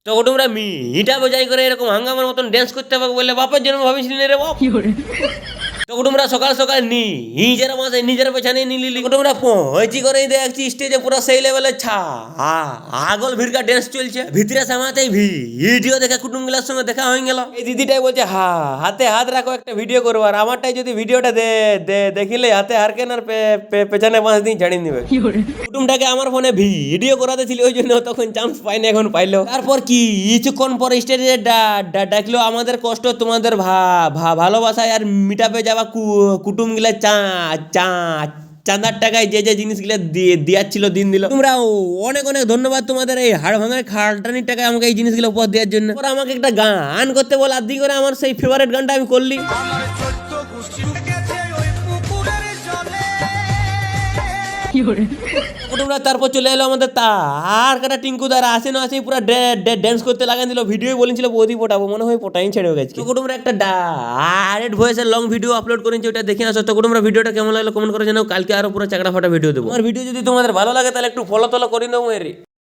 তো তোমরা মিটা বোঝাই করে এরকম হাঙ্গামার মতন ড্যান্স করতে হবে বলে বাপের জন্য ভাবিছিলি না রে বাপ। তো তোমরা সকাল সকাল নিজের মাসে নিজের পেছনে নিলি তোমরা পৌঁছি করেই দেখছি স্টেজে পুরো সেই লেভেলে আগল ভিড়কা ড্যান্স চলছে। ভিতরে সামাতেই ভিডিও দেখে কুটুমগুলার সঙ্গে দেখা হয়ে গেল। এই দিদিটাই বলছে হাতে হাত রাখো একটা ভিডিও করবো, আর আমারটাই যদি ভিডিওটা দেখিলে হাতে হারকেন আর পেছনে 5 দিন ছাড়িয়ে দিবে। কুটুমটাকে আমার ফোনে ভিডিও করাতে ছিল, ওই জন্য তখন চান্স পাইনি, এখন পাইলো। তারপর কিছুক্ষণ পর স্টেজে ডাকলো আমাদের কষ্ট তোমাদের ভালোবাসায় আর মিটাপে যাওয়া কুটুম গিলা চাঁদার টাকায় যে যে জিনিসগুলো দিয়াচ্ছিল দিন দিল। তোমরা অনেক অনেক ধন্যবাদ তোমাদের এই হাড় ভাঙার খাটানির টাকায় আমাকে এই জিনিসগুলো উপহার দেওয়ার জন্য। ওরা আমাকে একটা গান করতে বল, আদি করে আমার সেই ফেভারিট গানটা আমি করলি। তোমরা তারপর চলে এলো আমাদের তার কাটা টিঙ্কু দ্বারা আসে না আসে পুরো ড্যান্স করতে লাগান দিল। ভিডিও বলেছিল বৌদি পটাবো, মনে হয় পটাই ছেড়ে গেছে। তো তোমরা একটা ডাইরেক্ট ভয়েসের লং ভিডিও আপলোড করেছি, ওটা দেখে আসো। তো তোমরা ভিডিওটা কেমন লাগলো কমেন্ট করে জানাও, কালকে আরো পুরো চাকরা ফাটা ভিডিও দেবো। আমার ভিডিও যদি তোমাদের ভালো লাগে তাহলে একটু ফলো করে দেবো এর।